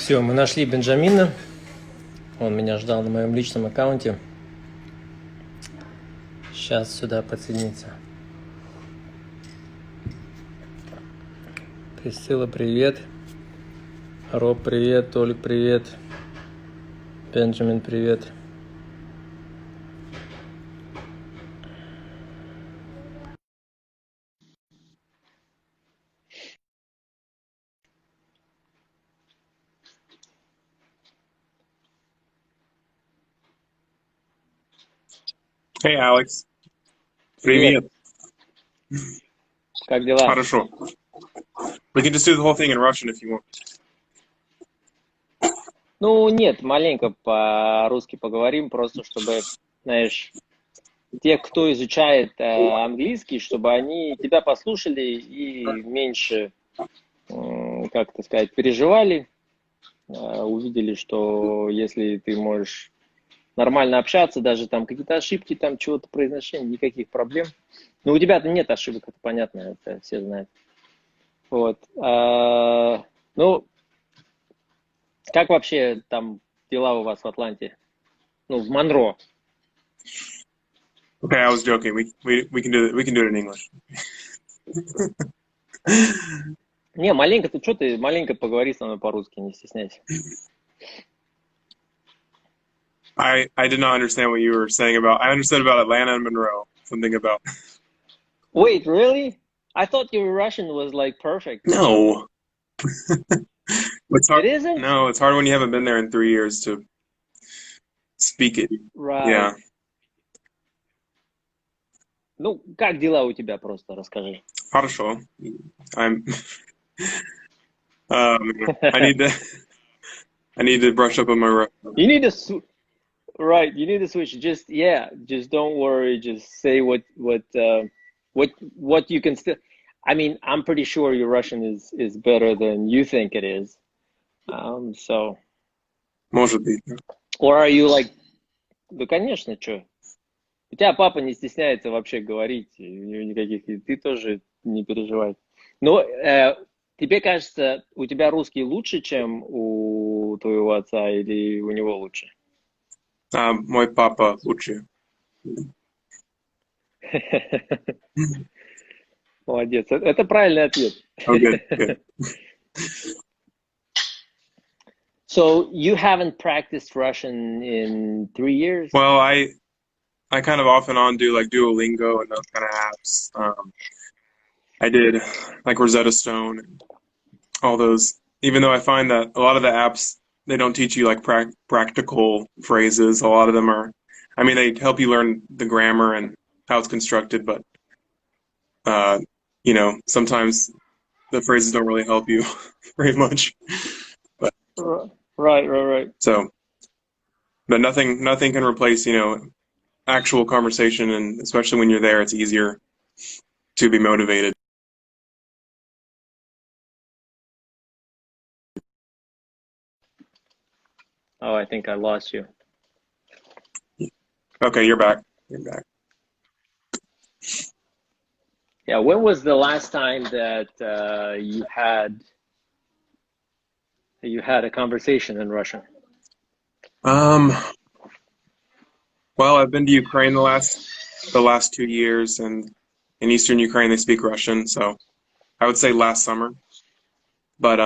Все, мы нашли Бенжамина. Он меня ждал на моем личном аккаунте. Сейчас сюда подсоединится. Присцилла, привет. Роб, привет. Толик, привет. Бенджамин, привет. Hey, Alex. Привет. Привет. Как дела? Хорошо. We can just do the whole thing in Russian if you want. Ну, нет, маленько по-русски поговорим, просто чтобы, знаешь, те, кто изучает английский, чтобы они тебя послушали и меньше, как это сказать, переживали, увидели, что если ты можешь нормально общаться, даже там какие-то ошибки, там чего-то произношения, никаких проблем. Но у тебя-то нет ошибок, это понятно, это все знают. Вот. Ну, как вообще там дела у вас в Атланте? Ну, в Монро. Okay, I was joking. We can do it. We can do it in English. Не, маленько, ты что ты, маленько поговори со мной по-русски, не стесняйся. I did not understand what you were saying about. I understood about Atlanta and Monroe. Something about. Wait, really? I thought your Russian was like perfect. No. It's hard. It isn't? No, it's hard when you haven't been there in 3 years to speak it. Right. Yeah. Ну, как дела у тебя, просто расскажи. Хорошо. I'm. I need to. I need to brush up on my Russian. You need to, right? You need to switch. Just don't worry. Just say what you can still. I mean, I'm pretty sure your Russian is better than you think it is. So. Может быть. Or are you like? Да, конечно, что. У тебя папа не стесняется вообще говорить, и у него никаких, и ты тоже не переживай. Но тебе кажется, у тебя русский лучше, чем у твоего отца, или у него лучше? Мой папа лучше. Молодец, это правильный ответ. Oh, good. So you haven't practiced Russian in 3 years? Well, I kind of off and on do like Duolingo and those kind of apps. I did like Rosetta Stone and all those. Even though I find that a lot of the apps, they don't teach you like practical phrases. A lot of them are, I mean, they help you learn the grammar and how it's constructed, but you know, sometimes the phrases don't really help you very much. But Right. so, but nothing can replace, you know, actual conversation, and especially when you're there, it's easier to be motivated. Oh, I think I lost you. Okay, you're back. You're back. Yeah, when was the last time that you had a conversation in Russian? Well, I've been to Ukraine the last 2 years, and in Eastern Ukraine they speak Russian, so I would say last summer. But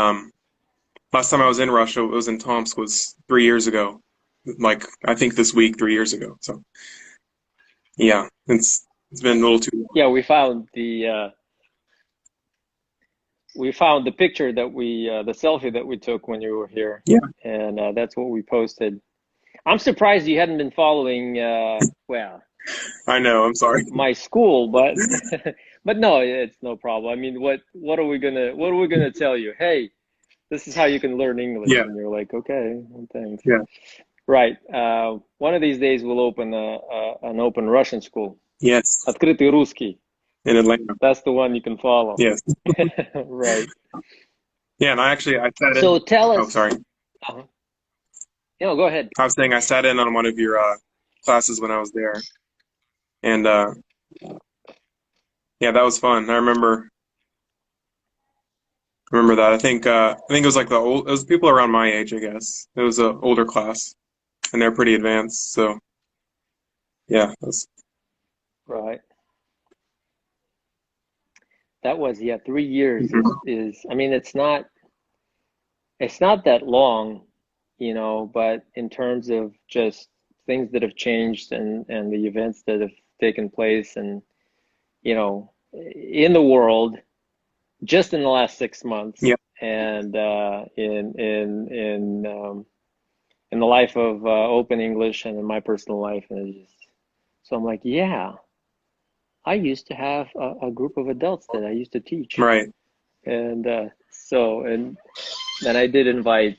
last time I was in Russia, it was in Tomsk, was 3 years ago. Like I think this week, 3 years ago. So yeah, it's been a little too long. Yeah, we found the picture that the selfie that we took when you were here. Yeah. And that's what we posted. I'm surprised you hadn't been following, well, I know, I'm sorry. my school, but but no, it's no problem. I mean, what are we gonna tell you? Hey, this is how you can learn English. Yeah. And you're like, okay, well, thanks. Yeah. Right. One of these days we'll open an open Russian school. Yes. Открытый русский. In Atlanta. That's the one you can follow. Yes. Right. Yeah, and I sat in. So tell us. Oh, sorry. No, go ahead. I was saying I sat in on one of your classes when I was there, and yeah, that was fun. I remember remember that. I think it was like it was people around my age, I guess. It was an older class, and they're pretty advanced. So yeah, Right. That was, yeah, 3 years mhm. is I mean, it's not that long, but in terms of just things that have changed and the events that have taken place and, in the world just in the last 6 months Yeah, and in the life of Open English and in my personal life. And it's just, so I'm like, yeah, I used to have a group of adults that I used to teach. right, And and then I did invite,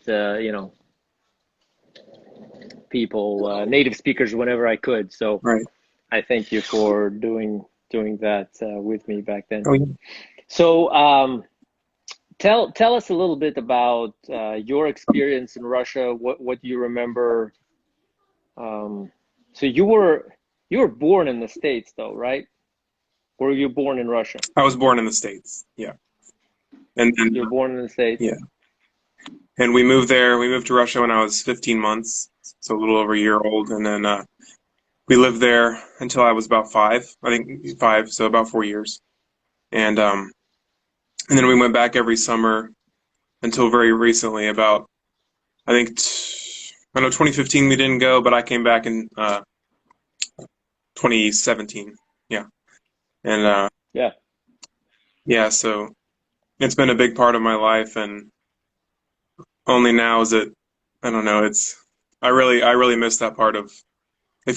people, native speakers whenever I could. So right. I thank you for doing that with me back then. Oh yeah. So tell us a little bit about your experience in Russia. What you remember? So you were born in the States, though, right? Or were you born in Russia? I was born in the States. Yeah, and You were born in the States. yeah, and we moved there. We moved to Russia when I was 15 months, so a little over a year old, and then we lived there until I was about 5. I think 5, so about 4 years, and then we went back every summer until very recently. About I think I know 2015 we didn't go, but I came back in 2017. Yeah, and Yeah. yeah, so it's been a big part of my life, and only now is it. I don't know. I really miss that part of.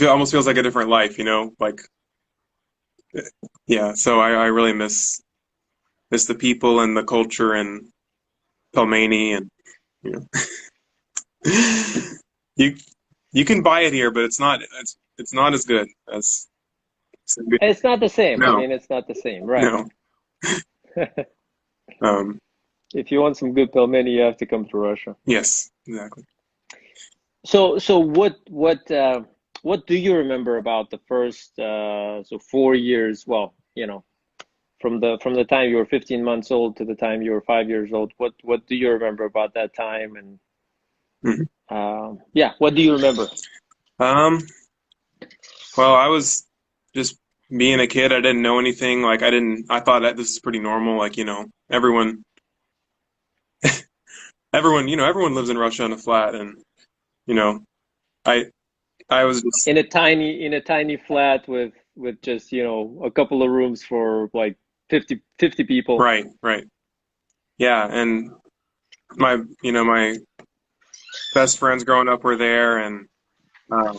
Almost feels like a different life, like yeah. So I really miss the people and the culture and Pelmani and you know. you you can buy it here, but it's not as good as It's not the same. I no, mean, it's not the same, right? no. Um, If you want some good pelmeni, you have to come to Russia. yes, exactly. So what do you remember about the first 4 years? Well, from the time you were 15 months old to the time you were 5 years old. What do you remember about that time? And Mhm. yeah, what do you remember? Um, well, I was just being a kid. I didn't know anything. Like I thought that this is pretty normal. Like, everyone lives in Russia in a flat, and you know, I I was just In a tiny flat with just, a couple of rooms for like 50 people. right, right. Yeah, and my best friends growing up were there, and um,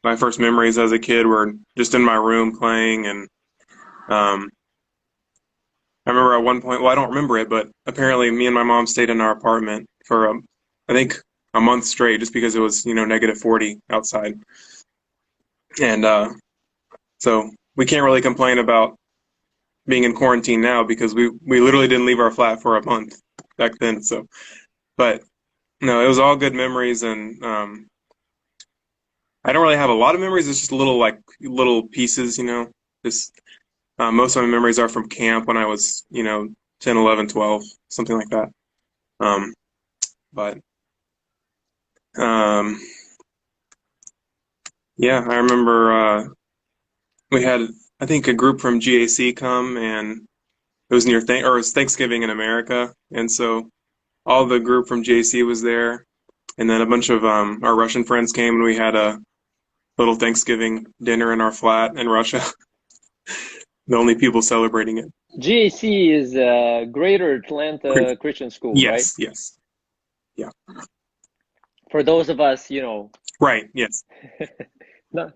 my first memories as a kid were just in my room playing, and um, I remember at one point, well, I don't remember it, but apparently me and my mom stayed in our apartment for I think a month straight, just because it was negative 40 outside, and so we can't really complain about being in quarantine now because we literally didn't leave our flat for a month back then. So, but no, it was all good memories, and I don't really have a lot of memories. It's just little pieces, Just most of my memories are from camp when I was 10, 11, 12, something like that. Um, but um, yeah, I remember we had I think a group from GAC come, and it was it was Thanksgiving in America, and so all the group from GAC was there, and then a bunch of our Russian friends came, and we had a little Thanksgiving dinner in our flat in Russia. The only people celebrating it. GAC is Greater Atlanta Christian School, right? Yes, yes, yeah, For those of us, right, yes, not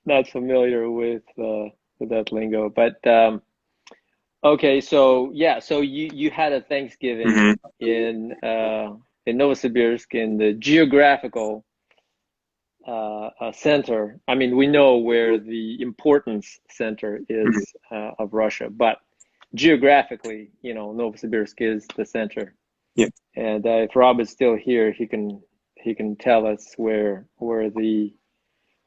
not familiar with that lingo, but okay, so yeah, so you had a Thanksgiving hmm in Novosibirsk in the geographical center. I mean, we know where the importance center hmm is of Russia, but geographically, Novosibirsk is the center. yeah, And if Rob is still here, he can tell us where the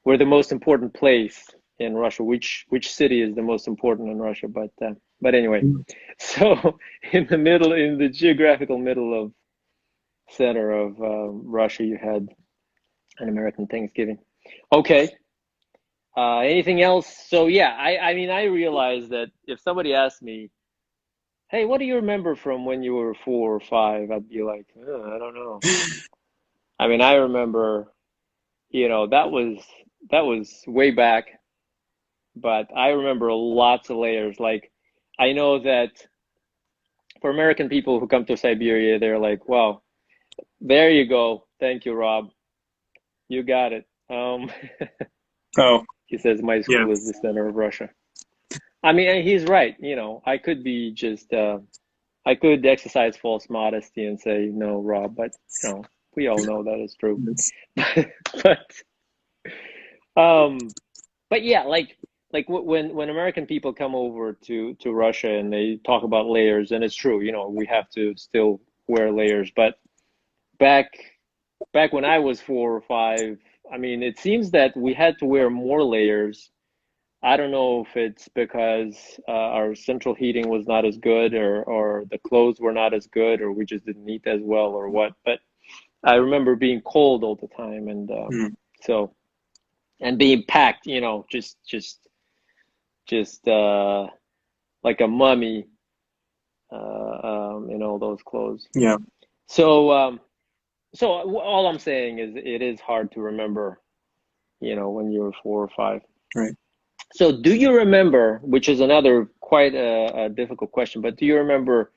most important place in Russia, which city is the most important in Russia. But But anyway, so in the geographical middle of center of Russia, you had an American Thanksgiving. Okay. Anything else? So yeah, I mean, I realized that if somebody asked me, hey, what do you remember from when you were 4 or 5? I'd be like, I don't know. I mean, I remember, that was way back, but I remember lots of layers. Like, I know that for American people who come to Siberia, they're like, wow, there you go. Thank you, Rob. You got it. Oh, He says my school is the center of Russia. I mean, he's right. I could be just, I could exercise false modesty and say, no, Rob, but, we all know that is true. But yeah, like when American people come over to Russia and they talk about layers, and it's true, we have to still wear layers. But back when I was 4 or 5, I mean, it seems that we had to wear more layers. I don't know if it's because our central heating was not as good, or the clothes were not as good, or we just didn't eat as well, or what. But I remember being cold all the time, and and being packed, just like a mummy in all those clothes. Yeah. So all I'm saying is it is hard to remember, when you were 4 or 5. Right. So do you remember, which is another quite a difficult question, but do you remember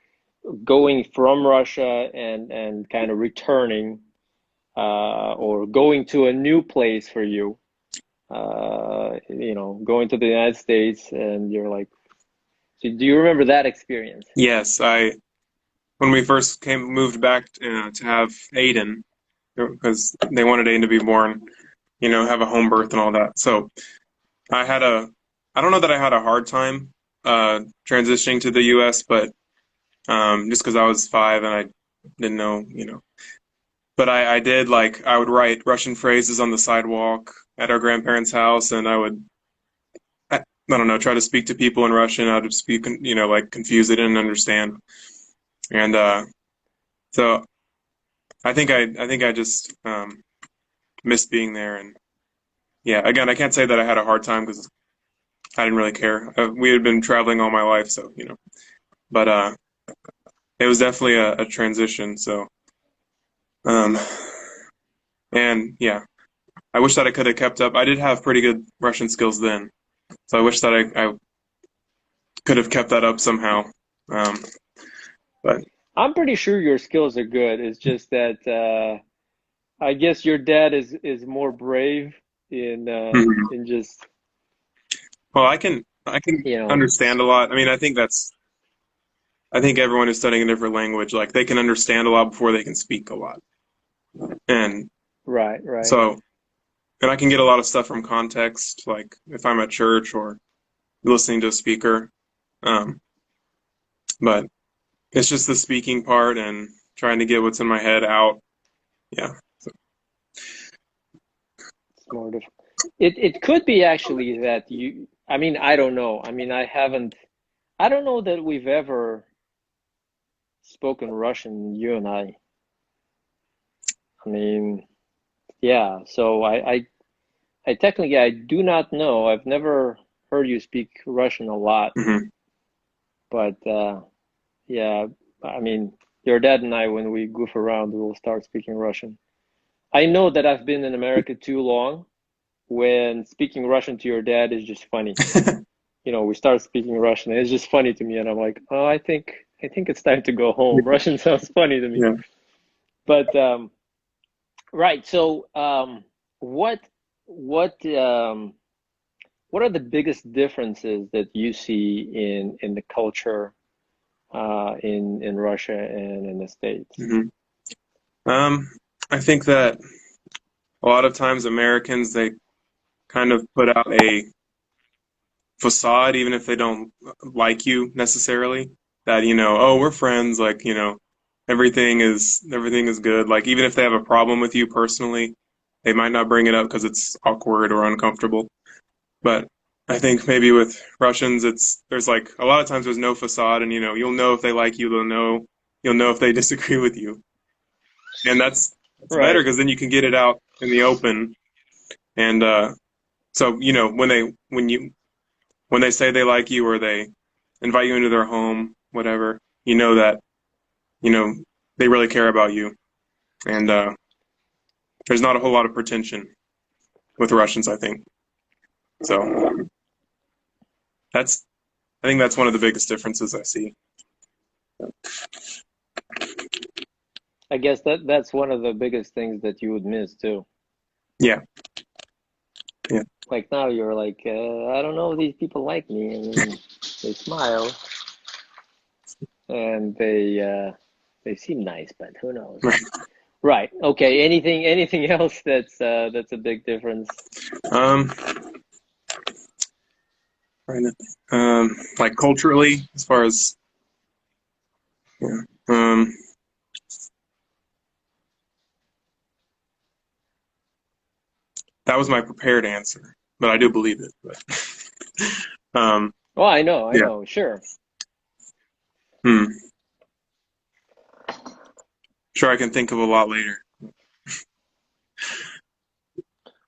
going from Russia and kind of returning, or going to a new place for you, going to the United States, and you're like, so do you remember that experience? Yes, when we first moved back to have Aiden, because they wanted Aiden to be born, have a home birth and all that. So I don't know that I had a hard time transitioning to the U.S., but just because I was 5 and I didn't know, But I did, I would write Russian phrases on the sidewalk at our grandparents' house, and I would, I don't know, try to speak to people in Russian. I would speak, confused, they didn't understand. And so I think I just missed being there. And yeah, again, I can't say that I had a hard time because I didn't really care. We had been traveling all my life, so, but it was definitely a transition. So, and yeah, I wish that I could have kept up. I did have pretty good Russian skills then, so I wish that I could have kept that up somehow. But I'm pretty sure your skills are good. It's just that I guess your dad is more brave in just, well, I can understand a lot. I mean, I think everyone who's studying a different language, they can understand a lot before they can speak a lot. And right. So, and I can get a lot of stuff from context, like if I'm at church or listening to a speaker. But it's just the speaking part and trying to get what's in my head out. Yeah. So. It's more difficult. It could be actually that I mean, I don't know. I mean, I don't know that we've ever spoken Russian, you and I. I mean, yeah, so I technically, I do not know. I've never heard you speak Russian a lot. Mm-hmm. But yeah, I mean, your dad and I, when we goof around, we will start speaking Russian. I know that I've been in America too long when speaking Russian to your dad is just funny. We start speaking Russian and it's just funny to me, and I'm like, oh, I think it's time to go home. Russian sounds funny to me. Yeah. But right, so what are the biggest differences that you see in the culture in Russia and in the States? Mm-hmm. I think that a lot of times Americans, they kind of put out a facade, even if they don't like you necessarily, that, oh, we're friends, everything is good. Like, even if they have a problem with you personally, they might not bring it up because it's awkward or uncomfortable. But I think maybe with Russians, there's like a lot of times there's no facade, and you'll know if they like you, you'll know if they disagree with you, and that's better because then you can get it out in the open, and so when they say they like you or they invite you into their home, whatever, that they really care about you, and there's not a whole lot of pretension with Russians, I think. So I think that's one of the biggest differences I see. I guess that's one of the biggest things that you would miss too. Yeah. Yeah. Like now you're like, I don't know if these people like me, and then they smile and they seem nice, but who knows? Right. Okay. Anything else that's a big difference? Like culturally, as far as that was my prepared answer, but I do believe it. But, I know, sure. Sure, I can think of a lot later.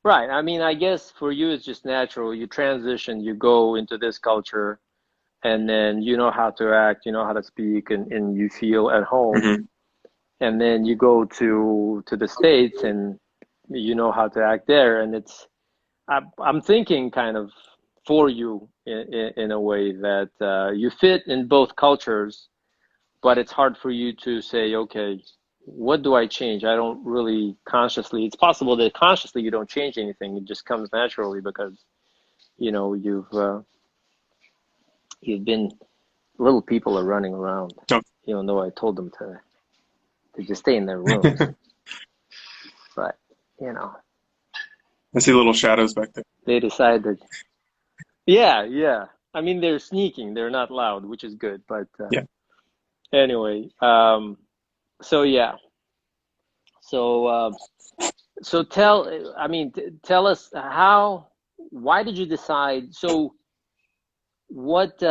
Right. I mean, I guess for you, it's just natural. You transition, you go into this culture, and then you know how to act, you know how to speak, and you feel at home. Mm-hmm. And then you go to the States, and you know how to act there. And I'm thinking kind of for you in a way that you fit in both cultures, but it's hard for you to say, okay, what do I change? I don't really consciously. It's possible that consciously you don't change anything. It just comes naturally because, you've been, little people are running around, even though I told them to just stay in their rooms. But, I see little shadows back there. They decided, yeah. I mean, they're sneaking. They're not loud, which is good. But anyway, so yeah. So tell us why did you decide? So what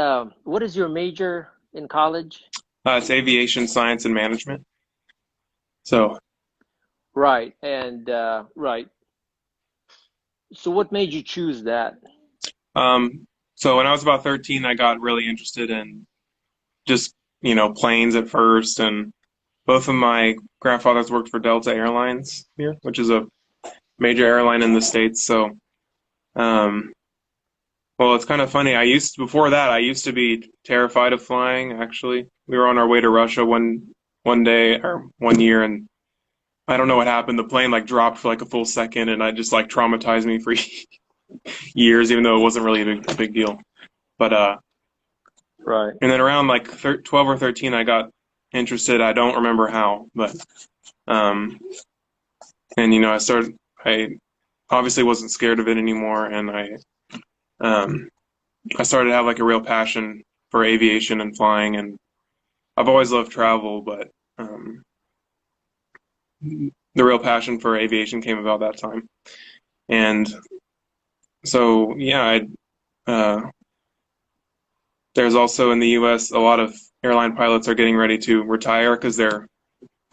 is your major in college? It's aviation science and management. So. Right. And right. So what made you choose that? So when I was about 13, I got really interested in just, planes at first, and both of my grandfathers worked for Delta Airlines here, which is a major airline in the States. So, well, it's kind of funny. Before that, I used to be terrified of flying, actually. We were on our way to Russia one day or 1 year, and I don't know what happened. The plane dropped for a full second, and it just traumatized me for years, even though it wasn't really a big deal. But right. And then around 12 or 13, I got interested. I don't remember how, but and I obviously wasn't scared of it anymore, and I started to have a real passion for aviation and flying, and I've always loved travel, but the real passion for aviation came about that time. And so there's also in the US a lot of airline pilots are getting ready to retire because I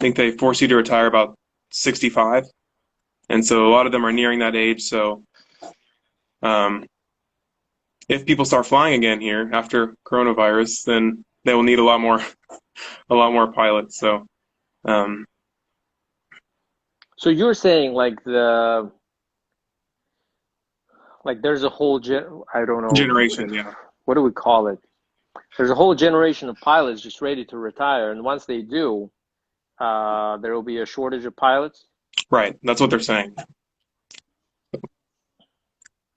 think they force you to retire about 65, and so a lot of them are nearing that age. So if people start flying again here after coronavirus, then they will need a lot more pilots. So so you're saying there's a whole I don't know, generation, yeah. What do we call it? There's a whole generation of pilots just ready to retire, and once they do, there will be a shortage of pilots. Right, that's what they're saying.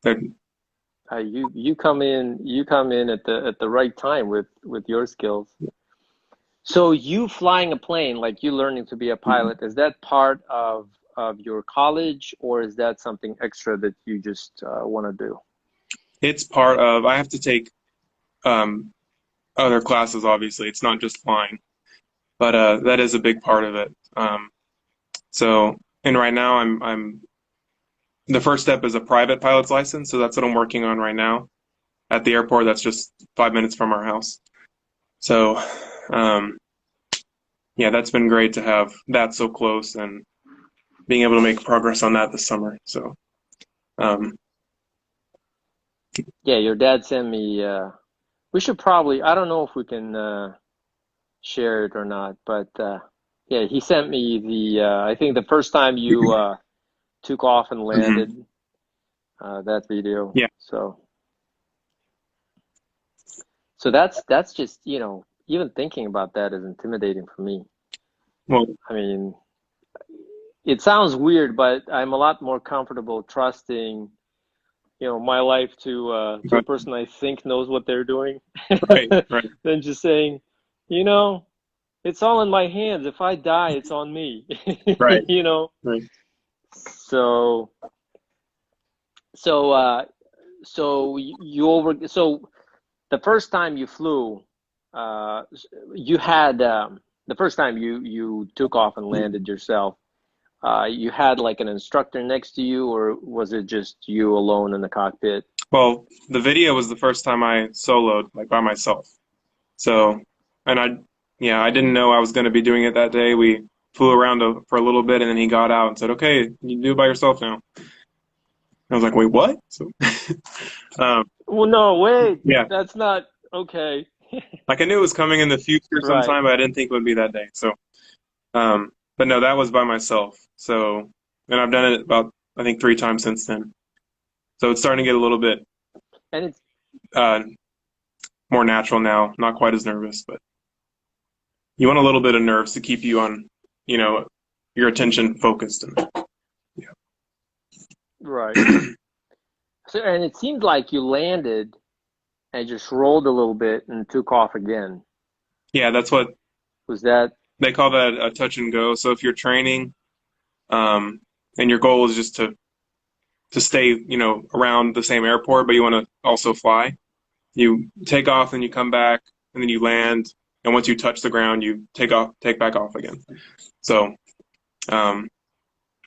You come in at the right time with your skills. So you flying a plane, you learning to be a pilot, is that part of your college, or is that something extra that you just want to do? It's part of. I have to take other classes. Obviously, it's not just flying, but that is a big part of it. And right now I'm the first step is a private pilot's license, so that's what I'm working on right now. at the airport that's just 5 minutes from our house. So, yeah, that's been great to have that so close and being able to make progress on that this summer. So, yeah, your dad sent me, we should probably, I don't know if we can share it or not, but yeah, he sent me the, I think the first time you took off and landed, that video. yeah, So that's just, you know, even thinking about that is intimidating for me. well, I mean, it sounds weird, but I'm a lot more comfortable trusting, you know, my life to a person I think knows what they're doing right. than just saying, you know, it's all in my hands. If I die, it's on me. Right. You know. Right. So the first time you flew, you had the first time you took off and landed yourself, you had like an instructor next to you, or was it just you alone in the cockpit? Well, the video was the first time I soloed, like, by myself. So, and I didn't know I was going to be doing it that day. We flew around for a little bit, and then he got out and said, "Okay, you do it by yourself now." I was like, "Wait, what?" So, Well, no, wait, yeah, that's not okay. like I knew it was coming in the future Right. sometime, but I didn't think it would be that day. So, but no, that was by myself. So, and I've done it about, I think, 3 times since then. So it's starting to get a little bit And it's more natural now. Not quite as nervous, but you want a little bit of nerves to keep you on, you know, your attention focused. And yeah. right. So, and it seemed like you landed and just rolled a little bit and took off again. Yeah, that's what Was that? they call that a touch and go. So if you're training, and your goal is just to stay, you know, around the same airport, but you want to also fly, you take off and you come back and then you land, and once you touch the ground, you take back off again. So I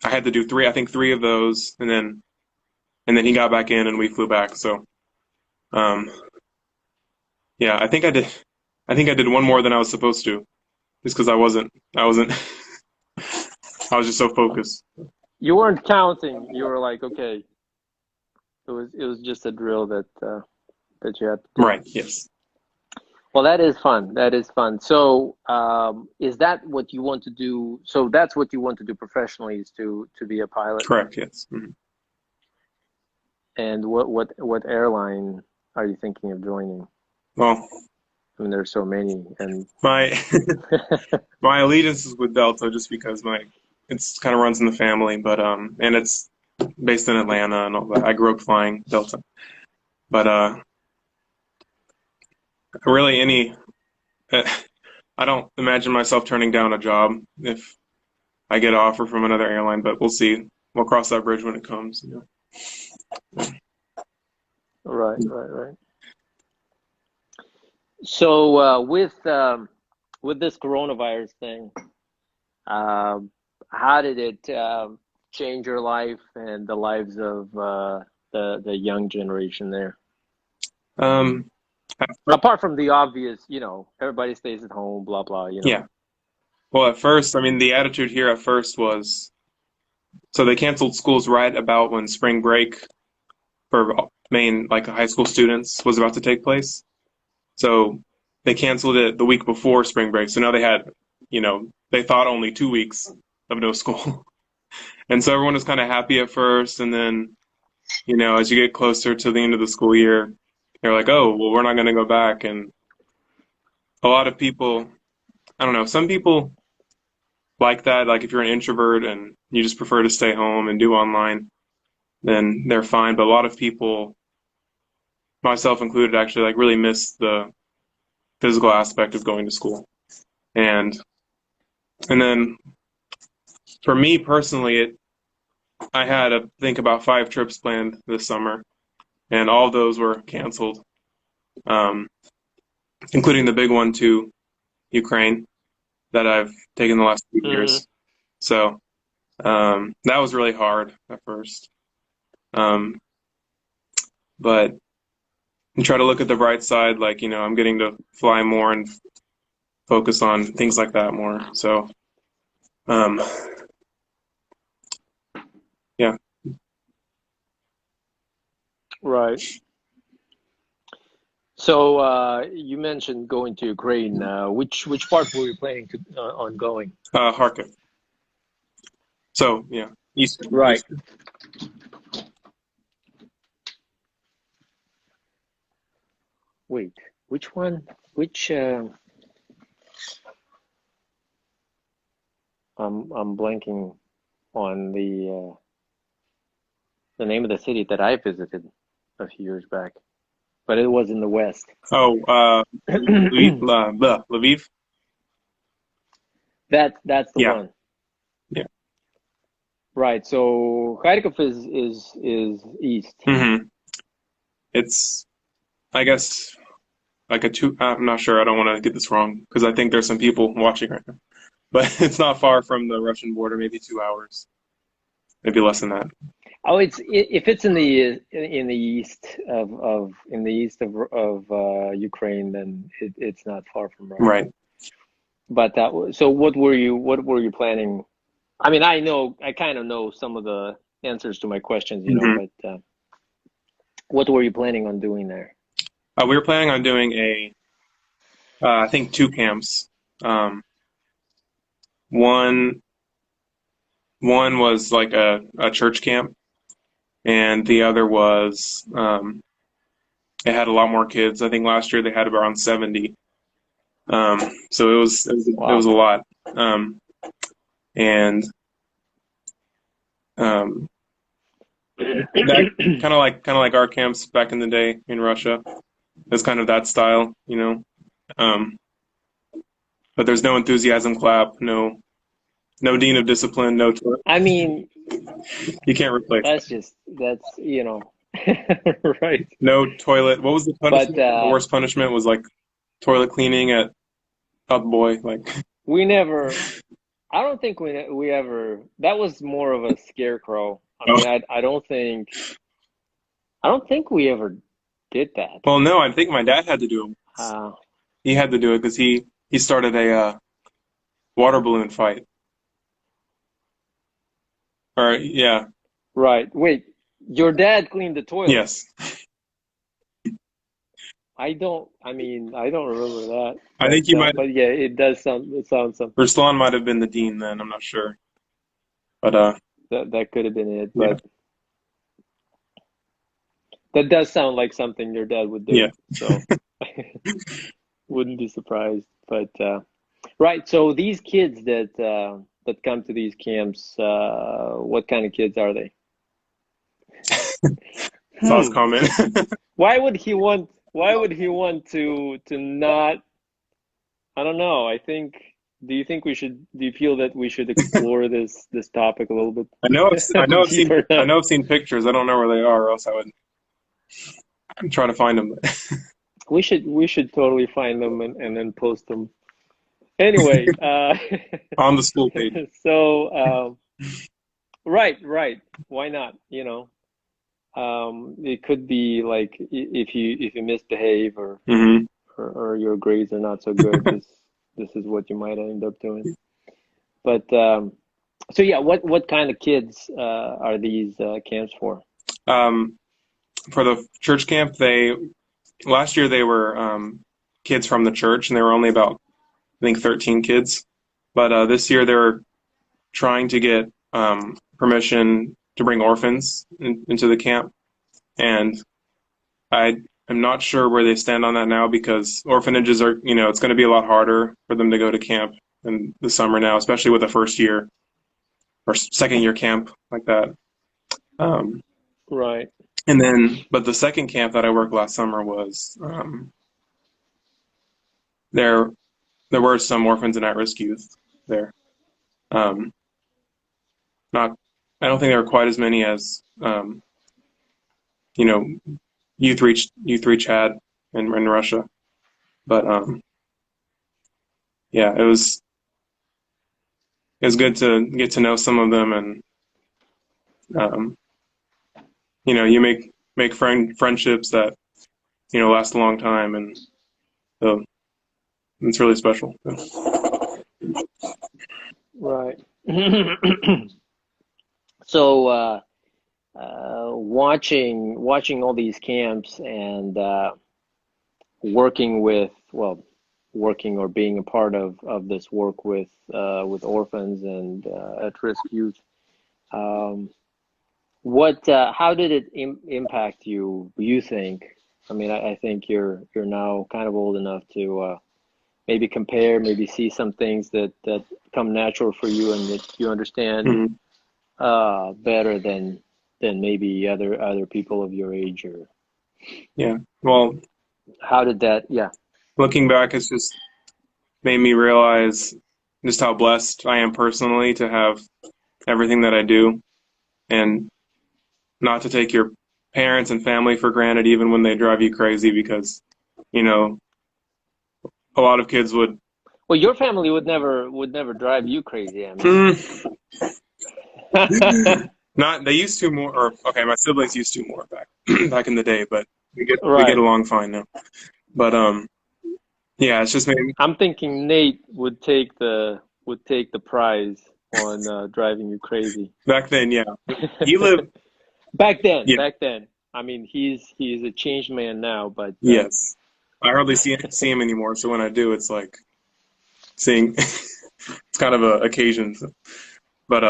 had to do I think three of those, and then he got back in and we flew back. So yeah, I think I did one more than I was supposed to, just because I wasn't I was just so focused. You weren't counting. You were like, okay. It was just a drill that you had to do. Right. Yes. Well, that is fun. That is fun. So, is that what you want to do? So that's what you want to do professionally, is to be a pilot. Correct. Yes. Mm-hmm. And what airline are you thinking of joining? Well, I mean, there's so many, and my my allegiance is with Delta, just because it's kind of runs in the family, but and it's based in Atlanta and all that. I grew up flying Delta, but really I don't imagine myself turning down a job if I get an offer from another airline, but we'll see. We'll cross that bridge when it comes. You know. Right. So with this coronavirus thing, how did it change your life and the lives of the young generation there? Apart from the obvious, you know, everybody stays at home, blah blah, you know. Yeah. Well, at first, I mean, the attitude here at first was, so they canceled schools right about when spring break for main, like, high school students was about to take place. So they canceled it the week before spring break. So now they had, you know, they thought only 2 weeks of no school. And so everyone was kind of happy at first. And then, you know, as you get closer to the end of the school year, they're like, oh, well, we're not going to go back. And a lot of people, I don't know, some people like that. Like, if you're an introvert and you just prefer to stay home and do online, then they're fine. But a lot of people, myself included, actually, like, really miss the physical aspect of going to school. And then for me personally, I had, I think, about 5 trips planned this summer, and all of those were canceled, including the big one to Ukraine that I've taken the last few years. So that was really hard at first. But try to look at the bright side, like, you know, I'm getting to fly more and focus on things like that more. So, yeah. Right. So you mentioned going to Ukraine. Which part were you planning on going? Kharkiv. So, yeah, east. Right. East. Wait, which one? Which? I'm blanking on the name of the city that I visited a few years back, but it was in the west. Oh, Lviv. That's the Yeah. one. Yeah. Right. So Kharkiv is east. Mm-hmm. It's, I guess, like a two. I'm not sure. I don't want to get this wrong because I think there's some people watching right now. But it's not far from the Russian border. Maybe 2 hours. Maybe less than that. Oh, if it's in the east of Ukraine, then it's not far from Russia. Right. But so what were you planning? I mean, I kind of know some of the answers to my questions, you know, but what were you planning on doing there? We were planning on doing I think 2 camps. One was like a church camp, and the other was it had a lot more kids. I think last year they had around 70. So it was a lot. And that kind of like our camps back in the day in Russia. It's kind of that style, you know. But there's no enthusiasm clap, no dean of discipline, no. I mean, you can't replace. That's you know, right. No toilet. What was the punishment? The worst punishment was like toilet cleaning at Up Boy. Like we never. I don't think we ever. That was more of a scarecrow. I mean, I don't think we ever did that. Well, no, I think my dad had to do it. He had to do it because he started a water balloon fight. Or yeah. Right. Wait, your dad cleaned the toilet? Yes. I don't remember that. I think you might. But yeah, it sounds something. Ruslan might have been the dean then. I'm not sure. But that could have been it. But that does sound like something your dad would do. Yeah. So wouldn't be surprised. But right. So these kids that come to these camps, what kind of kids are they? Sounds common. Why would he want to not? I don't know. Do you feel that we should explore this topic a little bit? I know I've seen pictures. I don't know where they are, or else I would try to find them. We should totally find them and then post them. Anyway, on the school page. So, right. Why not? You know, it could be like if you misbehave or your grades are not so good, this is what you might end up doing. But so yeah, what kind of kids are these camps for? For the church camp, last year they were kids from the church, and they were only about, I think, 13 kids. But this year they're trying to get permission to bring orphans into the camp. And I am not sure where they stand on that now, because orphanages are, you know, it's going to be a lot harder for them to go to camp in the summer now, especially with a first year or second year camp like that. Right. And then, but the second camp that I worked last summer was, there were some orphans and at-risk youth there. I don't think there were quite as many as, you know, Youth Reach had in Russia. But yeah, it was good to get to know some of them, and you know, you make friendships that last a long time, and so it's really special. Right. So watching all these camps and working or being a part of this work with orphans and at-risk youth. How did it impact you? You think? I mean, I think you're now kind of old enough to maybe compare, maybe see some things that come natural for you and that you understand better than maybe other people of your age. Or well, how did that? Yeah. Looking back, it's just made me realize just how blessed I am personally to have everything that I do, and not to take your parents and family for granted, even when they drive you crazy, because, a lot of kids would. Well, your family would never drive you crazy. I mean. They used to more, or okay, my siblings used to more back in the day, but we get along fine now. But yeah, it's just maybe. I'm thinking Nate would take the prize on driving you crazy. Back then, yeah. He lived back then. I mean, he's a changed man now, but yes. I hardly see him anymore, so when I do, it's like seeing it's kind of a occasion. So. But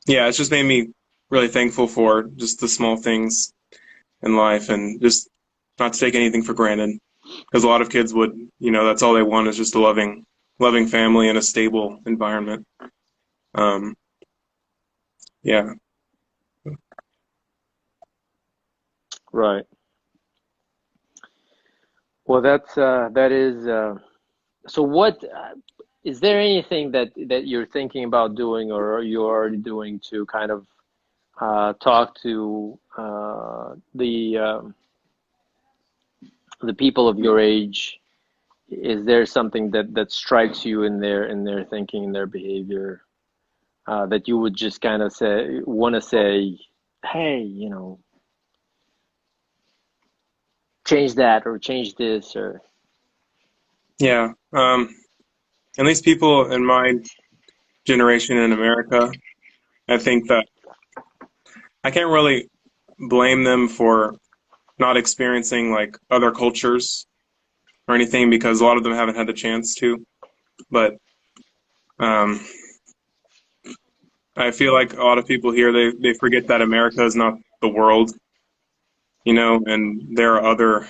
yeah, it's just made me really thankful for just the small things in life, and just not to take anything for granted, because a lot of kids would, that's all they want is just a loving family and a stable environment. Yeah. Right. Well, that is. So, what is there anything that you're thinking about doing, or you're already doing to kind of talk to the people of your age? Is there something that strikes you in their thinking, in their behavior, that you would just kind of want to say, hey, change that or change this, or yeah, at least people in my generation in America, I think that I can't really blame them for not experiencing like other cultures or anything, because a lot of them haven't had the chance to. But I feel like a lot of people here, they forget that America is not the world, and there are other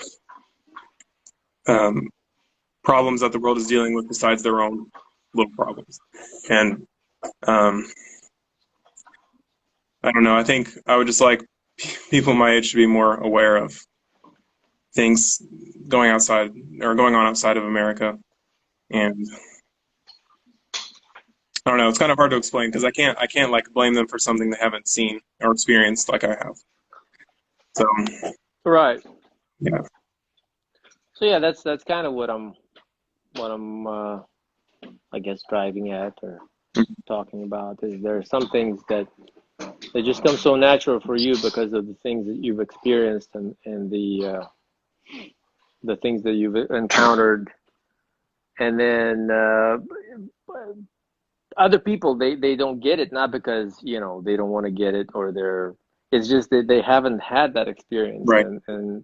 problems that the world is dealing with besides their own little problems. And I don't know, I think I would just like people my age to be more aware of things going on outside of America. And I don't know, it's kind of hard to explain, because I can't like blame them for something they haven't seen or experienced like I have. So right. Yeah. So yeah, that's kind of what I'm I guess driving at or talking about. Is there are some things that they just come so natural for you because of the things that you've experienced and the things that you've encountered, and then other people they don't get it, not because they don't want to get it, or it's just that they haven't had that experience, Right. And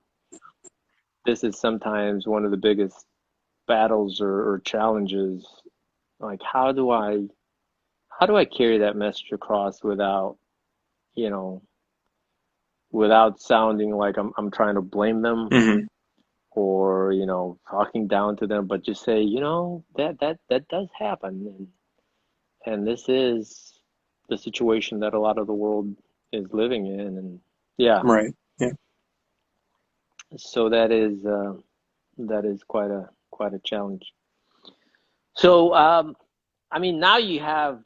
this is sometimes one of the biggest battles or challenges. Like, how do I carry that message across without sounding like I'm trying to blame them, Mm-hmm. or talking down to them, but just say that does happen, and this is the situation that a lot of the world is living in, and yeah. Right. Yeah. So that is quite a challenge. So I mean, now you have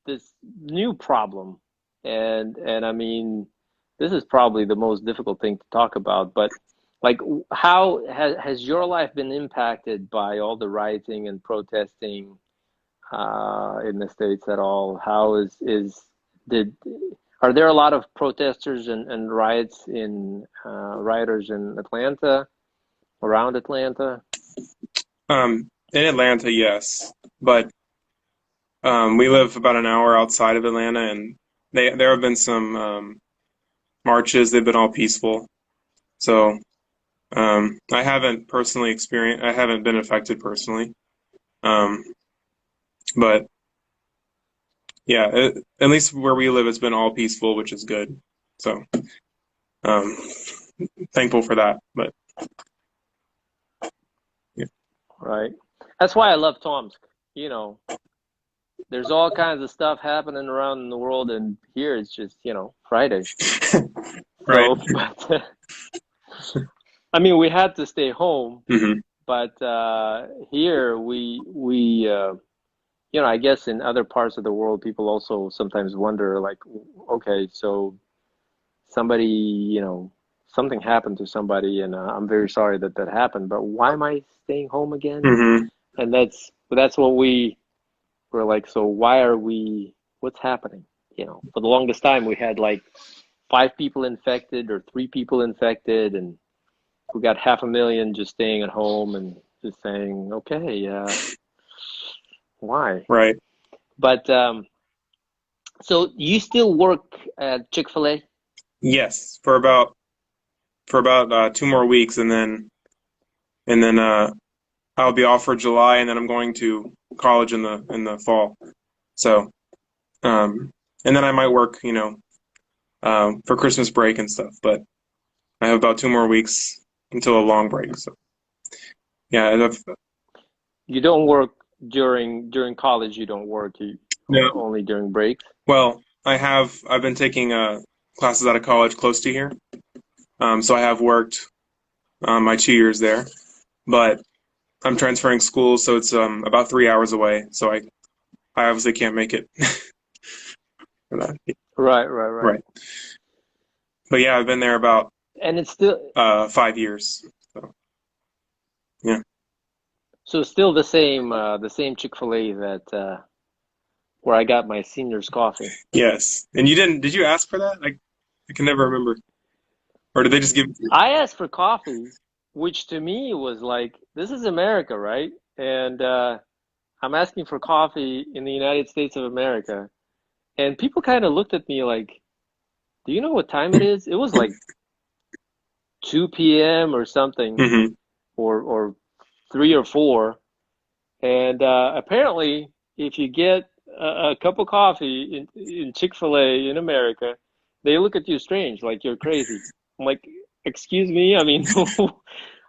this new problem, and I mean, this is probably the most difficult thing to talk about, but like, how has your life been impacted by all the rioting and protesting in the States at all? How Are there a lot of protesters and riots rioters in Atlanta, around Atlanta? In Atlanta, yes, but we live about an hour outside of Atlanta, and there have been some marches. They've been all peaceful. So I haven't personally experienced. I haven't been affected personally, but yeah, at least where we live, it's been all peaceful, which is good. So um, thankful for that. But yeah. Right. That's why I love Tomsk. You know, there's all kinds of stuff happening around in the world, and here it's just, Friday. Right. So, but, I mean, we had to stay home, Mm-hmm. but here I guess in other parts of the world, people also sometimes wonder, like, okay, so somebody, something happened to somebody, and I'm very sorry that happened, but why am I staying home again? Mm-hmm. And that's what we were like, so what's happening? For the longest time, we had like 5 people infected or 3 people infected, and we got 500,000 just staying at home and just saying, okay, why? Right. But so you still work at Chick-fil-A? Yes, for about 2 more weeks, and then I'll be off for July, and then I'm going to college in the fall. So and then I might work, for Christmas break and stuff. But I have about 2 more weeks until a long break. So yeah, You don't work during college. You don't work. no. Only during breaks. Well, I've been taking classes out of college close to here. So I have worked my 2 years there, but I'm transferring schools, so it's about 3 hours away. So I obviously can't make it for that. Right. But yeah, I've been there about And it's still 5 years. So yeah. so still the same Chick-fil-A that where I got my senior's coffee. Yes. And did you ask for that? I can never remember. Or did they just give it to you? I asked for coffee, which to me was like, this is America, right? And I'm asking for coffee in the United States of America. And people kind of looked at me like, do you know what time it is? It was like 2 p.m. or something, Mm-hmm. or 3 or 4. And apparently, if you get a cup of coffee in Chick-fil-A in America, they look at you strange, like you're crazy. I'm like, excuse me? I mean,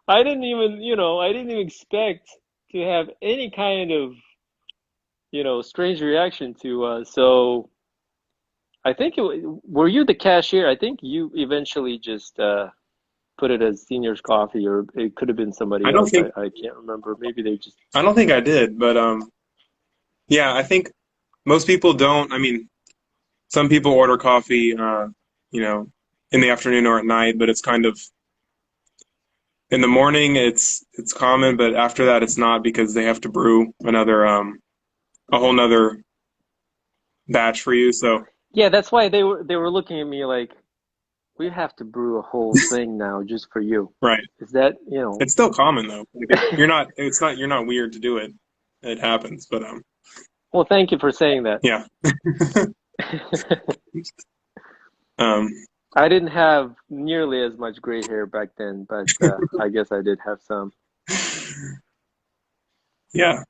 I didn't even expect to have any kind of, strange reaction to, so I think were you the cashier? I think you eventually just put it as senior's coffee, or it could have been somebody I don't else. think I can't remember. Maybe they just. I don't think I did, but yeah, I think most people don't. I mean, some people order coffee, in the afternoon or at night, but it's kind of in the morning. It's common, but after that, it's not because they have to brew a whole nother batch for you. So Yeah, that's why they were looking at me like, we have to brew a whole thing now just for you. right, Is that, it's still common though. You're not weird to do it. It happens, but Well, thank you for saying that. yeah. um, I didn't have nearly as much gray hair back then, but I guess I did have some. yeah,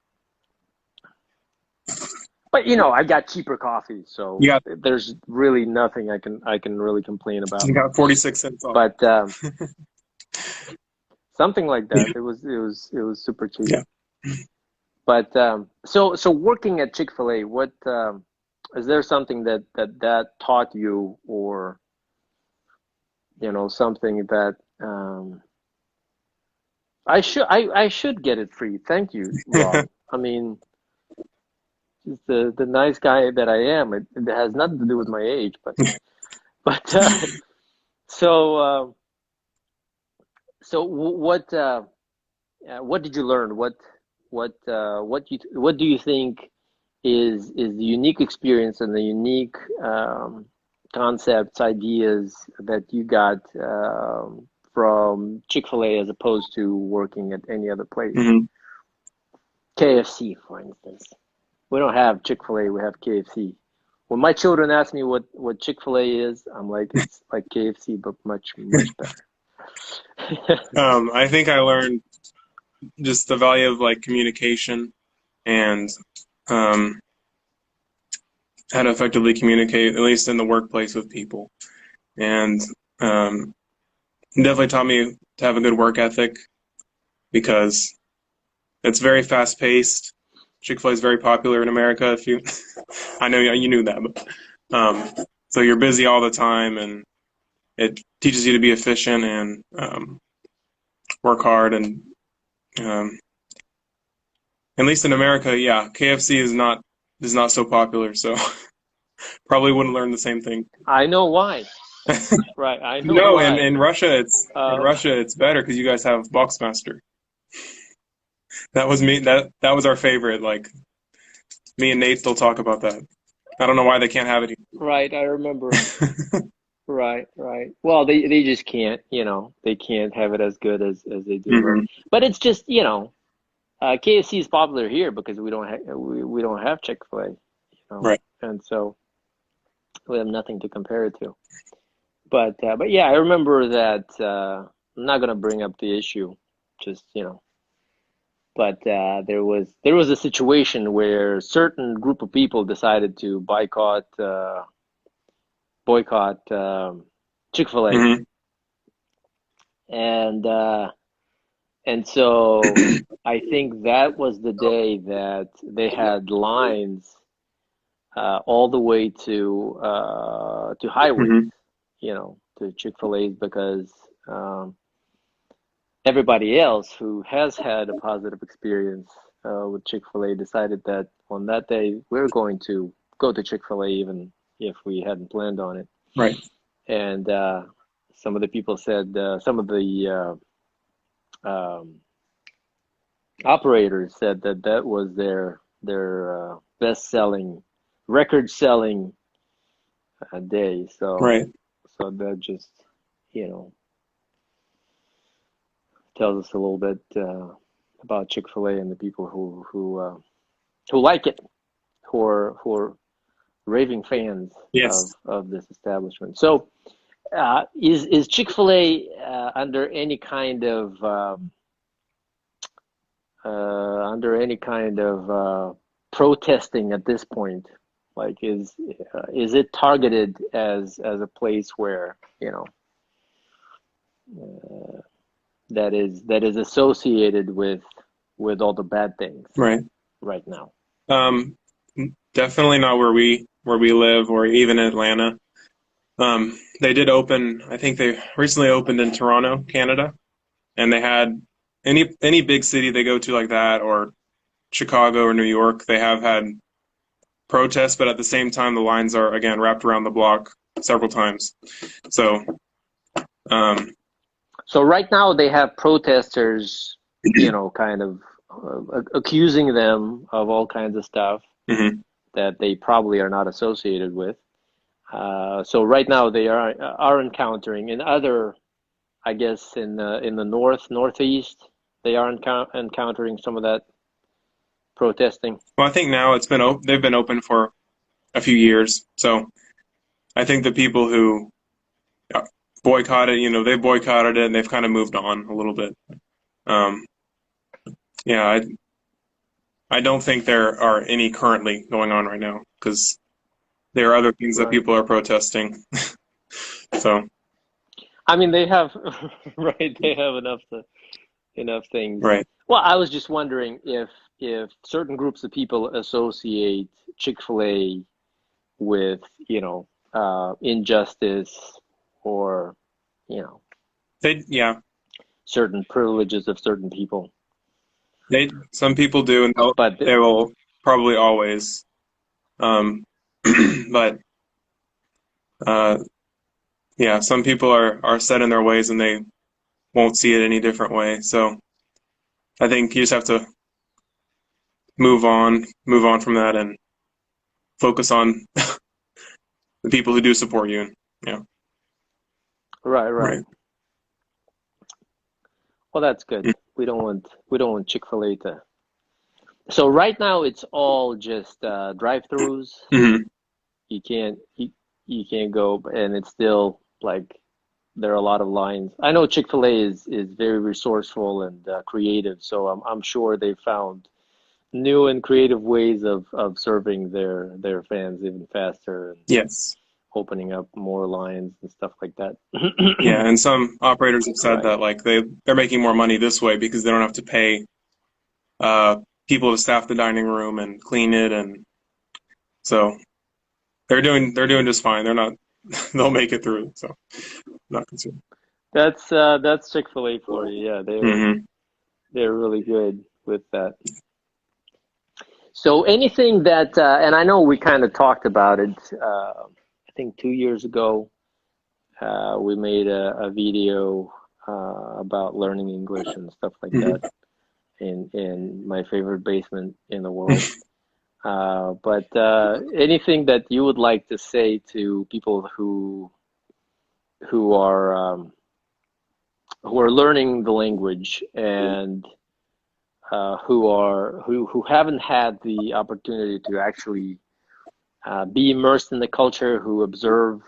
But I got cheaper coffee, so you got there's really nothing I can really complain about. you got 46 cents off. But something like that. It was super cheap. Yeah. But so working at Chick-fil-A, what is there something that taught you, or something that I should get it free. Thank you, Rob. I mean, just the nice guy that I am. It has nothing to do with my age, but so what did you learn? What do you think is the unique experience and the unique concepts, ideas that you got from Chick-fil-A as opposed to working at any other place? Mm-hmm. KFC, for instance. We don't have Chick-fil-A, we have KFC. When my children ask me what Chick-fil-A is, I'm like, it's like KFC, but much better. I think I learned just the value of like communication and how to effectively communicate, at least in the workplace, with people. And definitely taught me to have a good work ethic because it's very fast-paced. Chick-fil-A is very popular in America. If you, I know you knew that, but so you're busy all the time, and it teaches you to be efficient and work hard. And at least in America, yeah, KFC is not so popular, so probably wouldn't learn the same thing. I know why. Right, I know No, why. in Russia it's better because you guys have Boxmaster. That was me. That was our favorite. Like, me and Nate still talk about that. I don't know why they can't have it here. Right, I remember. Right. Well, they just can't, they can't have it as good as they do. Mm-hmm. Right? But it's just, KFC is popular here because we don't have Chick-fil-A, Right. and so we have nothing to compare it to. But yeah, I remember that. I'm not gonna bring up the issue, just but there was a situation where a certain group of people decided to boycott Chick-fil-A, Mm-hmm. and so I think that was the day that they had lines all the way to highways, Mm-hmm. to Chick-fil-A's, because everybody else who has had a positive experience with Chick-fil-A decided that on that day we're going to go to Chick-fil-A even if we hadn't planned on it. Right. And some of the people said, some of the operators said that was their best-selling, record-selling day. So Right. so that just tells us a little bit about Chick-fil-A and the people who like it, who are raving fans Yes. of this establishment. So is Chick-fil-A under any kind of protesting at this point? Like, is it targeted as a place where that is associated with all the bad things Right now? Definitely not where we live, or even Atlanta. They did open, I think they recently opened in Toronto, Canada, and they had any big city they go to like that, or Chicago or New York, they have had protests, but at the same time the lines are again wrapped around the block several times. So so right now they have protesters, kind of accusing them of all kinds of stuff mm-hmm. that they probably are not associated with. So right now they are encountering in other, I guess in the northeast, they are encountering some of that protesting. Well, I think now they've been open for a few years, so I think the people who boycotted, they boycotted it and they've kind of moved on a little bit. Yeah, I don't think there are any currently going on right now because there are other things that people are protesting. So, I mean, they have right. They have enough things. Right. Well, I was just wondering if certain groups of people associate Chick-fil-A with injustice, or certain privileges of certain people. Some people do, and they will probably always. But some people are set in their ways and they won't see it any different way. So I think you just have to move on from that and focus on the people who do support you. Yeah. Right. Well, that's good. We don't want Chick-fil-A to. So right now it's all just drive-throughs. Mm-hmm. You can't go, and it's still like there are a lot of lines. I know Chick-fil-A is very resourceful and creative, so I'm sure they found new and creative ways of serving their fans even faster and Yes. opening up more lines and stuff like that. Yeah, and some operators have said Right. that like they're making more money this way because they don't have to pay people to staff the dining room and clean it, and so they're doing just fine. They're not they'll make it through. So not concerned. That's Chick-fil-A for you. Yeah, Mm-hmm. they're really good with that. So anything that, and I know we kind of talked about it, I think 2 years ago, we made a video about learning English and stuff like that in my favorite basement in the world. But anything that you would like to say to people who are learning the language and who haven't had the opportunity to actually be immersed in the culture, who observe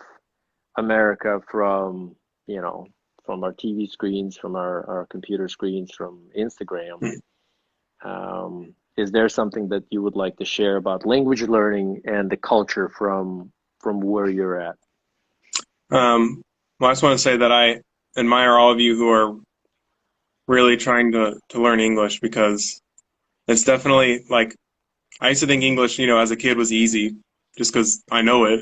America from our TV screens, from our computer screens, from Instagram. Is there something that you would like to share about language learning and the culture from where you're at? Well, I just want to say that I admire all of you who are really trying to learn English, because it's definitely like, I used to think English, as a kid was easy just because I know it,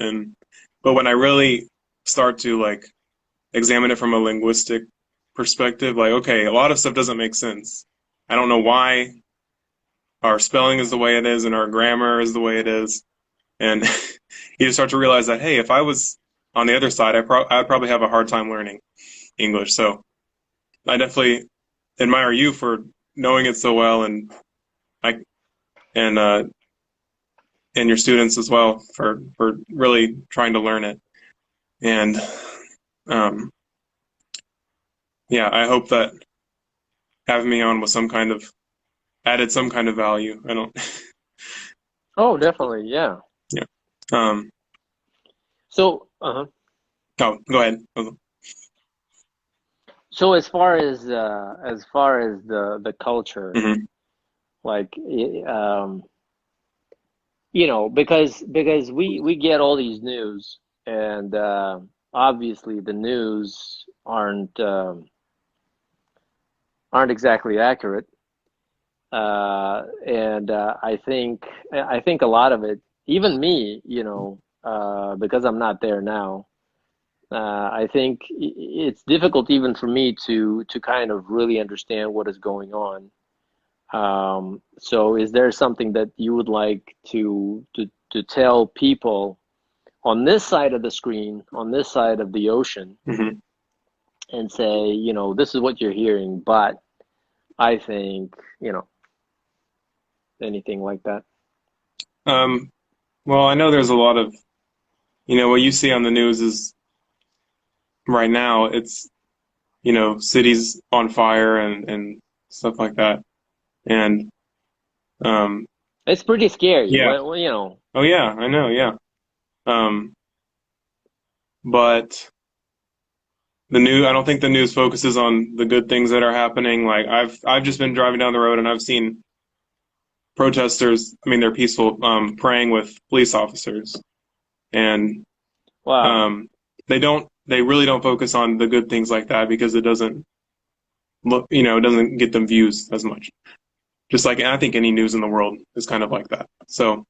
but when I really start to like examine it from a linguistic perspective, like, okay, a lot of stuff doesn't make sense. I don't know why our spelling is the way it is and our grammar is the way it is, and you just start to realize that, hey, if I was on the other side, I'd probably have a hard time learning English. So I definitely admire you for knowing it so well, and your students as well for really trying to learn it. And I hope that having me on was added some kind of value. I don't. Oh, definitely, yeah. Yeah. So, Oh, go ahead. So as far as the culture, Mm-hmm. like because we get all these news, and obviously the news aren't exactly accurate, and I think a lot of it, even me, because I'm not there now. I think it's difficult even for me to kind of really understand what is going on. So is there something that you would like to tell people on this side of the screen, on this side of the ocean, and say, this is what you're hearing, but I think, anything like that? Well, I know there's a lot of, what you see on the news is, right now, it's, cities on fire and stuff like that. And it's pretty scary. Yeah. Well, Oh yeah, I know, yeah. But I don't think the news focuses on the good things that are happening. Like I've just been driving down the road and I've seen protesters, I mean they're peaceful, praying with police officers. And wow. They really don't focus on the good things like that, because it doesn't it doesn't get them views as much. Just like, I think any news in the world is kind of like that. So,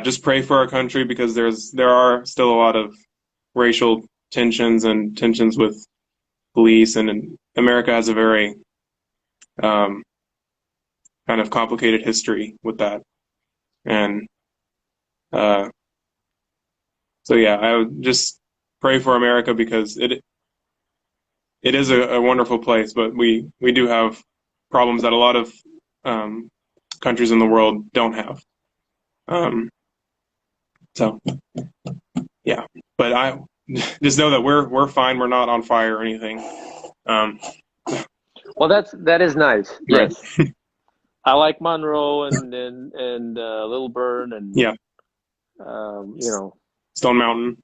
just pray for our country, because there are still a lot of racial tensions and tensions with police, and America has a very kind of complicated history with that. And I would just pray for America, because it is a wonderful place, but we do have problems that a lot of countries in the world don't have. So yeah, but I just know that we're fine. We're not on fire or anything. Well, that is nice. Right. Yes. I like Monroe and Little Burn and Yeah. you know, Stone Mountain.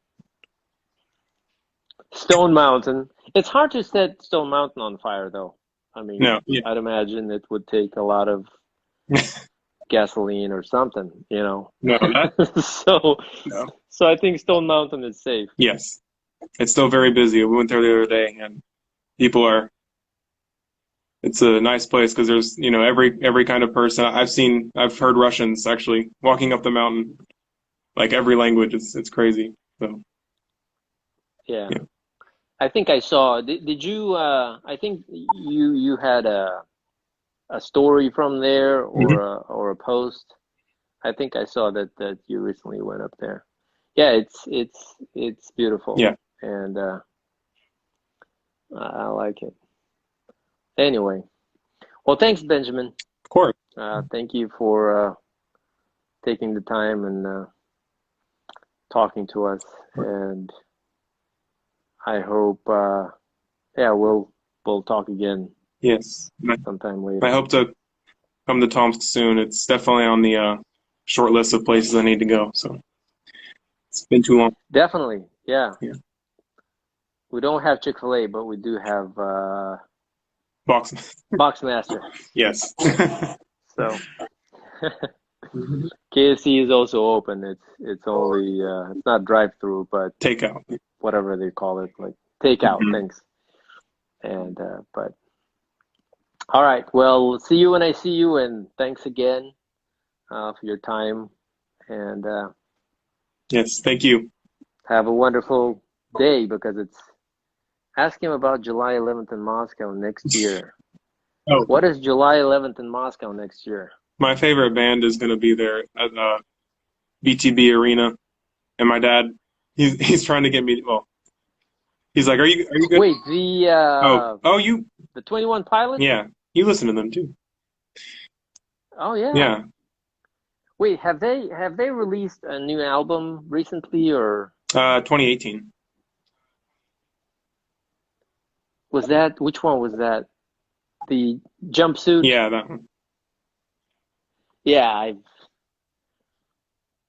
Stone Mountain. It's hard to set Stone Mountain on fire, though. I mean, No. Yeah. I'd imagine it would take a lot of gasoline or something, you know. No. So I think Stone Mountain is safe. Yes. It's still very busy. We went there the other day, and people are. It's a nice place because there's, you know, every kind of person. I've heard Russians actually walking up the mountain, like every language. It's crazy. So. Yeah. I think I saw. Did you? I think you had a story from there or a post. I think I saw that you recently went up there. Yeah, it's beautiful. Yeah. And I like it. Anyway, well, thanks, Benjamin. Of course. Thank you for taking the time and talking to us, and I hope, we'll talk again. Yes. Sometime later. I hope to come to Tomsk soon. It's definitely on the short list of places I need to go. So it's been too long. Definitely, yeah. Yeah. We don't have Chick-fil-A, but we do have Boxmaster. Yes. So KFC is also open. It's only it's not drive-through, but takeout. Whatever they call it, like takeout. Thanks. And but all right. Well, see you when I see you, and thanks again for your time. And yes, thank you. Have a wonderful day, because it's. Ask him about July 11th in Moscow next year. Oh. What is July 11th in Moscow next year? My favorite band is going to be there at BTB Arena, and my dad, he's trying to get me. Well, he's like, "Are you good?" Wait, the the 21 Pilots? Yeah, you listen to them too. Oh yeah. Yeah. Wait, have they released a new album recently, or? 2018. Was that, which one was that? The Jumpsuit? Yeah, that one. Yeah,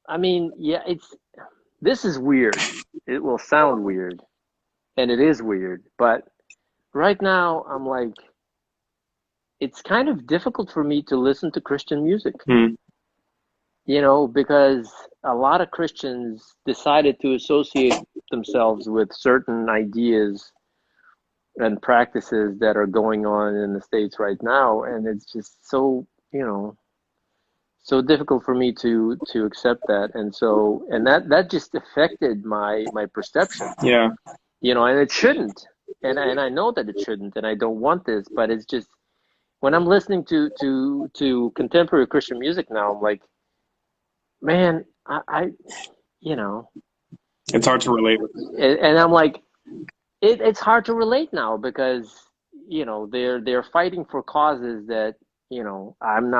I mean, yeah, this is weird. It will sound weird, and it is weird, but right now I'm like, it's kind of difficult for me to listen to Christian music. You know, because a lot of Christians decided to associate themselves with certain ideas and practices that are going on in the States right now, and it's just so, you know, so difficult for me to accept that, and that just affected my perception. Yeah. You know, and it shouldn't, and I know that it shouldn't, and I don't want this, but it's just when I'm listening to contemporary Christian music now, I'm like, man, I you know, it's hard to relate with. And I'm like, it's hard to relate now, because, you know, they're fighting for causes that, you know, I'm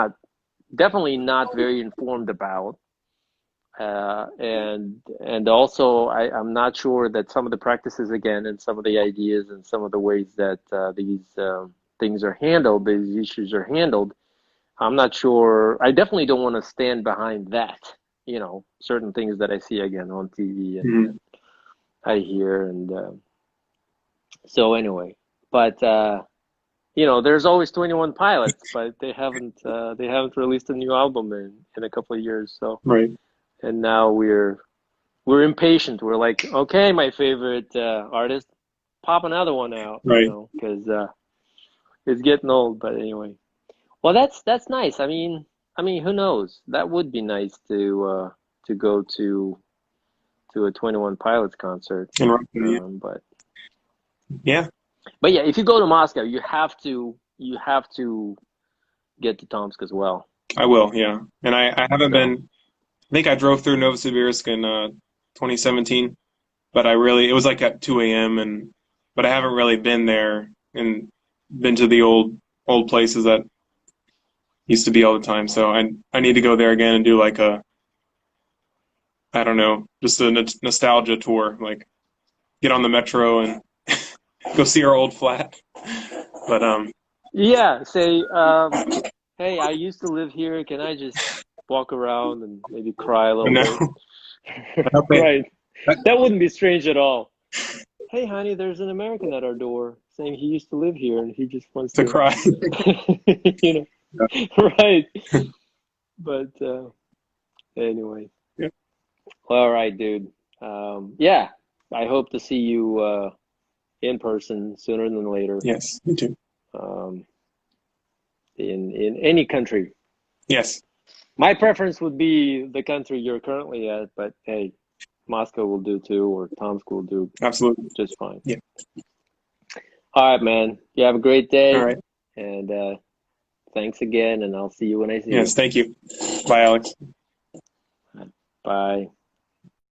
definitely not very informed about, and also I'm not sure that some of the practices, again, and some of the ideas and some of the ways that these things are handled, these issues are handled, I'm not sure. I definitely don't want to stand behind that, you know, certain things that I see again on TV and I hear, and so anyway, but you know, there's always 21 Pilots, but they haven't released a new album in a couple of years. So right. And now we're impatient. We're like, okay, my favorite artist, pop another one out, right? You know, because it's getting old. But anyway, well, that's nice. I mean, who knows? That would be nice to go to a 21 Pilots concert. But yeah. But yeah, if you go to Moscow, you have to get to Tomsk as well. I will, yeah. And I haven't been. I think I drove through Novosibirsk in 2017, but it was like at 2 a.m. but I haven't really been there and been to the old places that used to be all the time. So I need to go there again and do like a I don't know, just a nostalgia tour, like get on the metro and go see our old flat. But yeah, say, hey, I used to live here. Can I just walk around and maybe cry a little no, bit? Right. That wouldn't be strange at all. Hey, honey, there's an American at our door saying he used to live here and he just wants to cry. you know, right. But anyway. Yeah. Well, all right, dude. Yeah, I hope to see you in person sooner than later. Yes, me too. In any country. Yes. My preference would be the country you're currently at, but hey, Moscow will do too, or Tomsk will do Absolutely. just fine. Yeah. All right, man. You have a great day. All right. And thanks again, and I'll see you when I see you. Yes, thank you. Bye, Alex. Bye.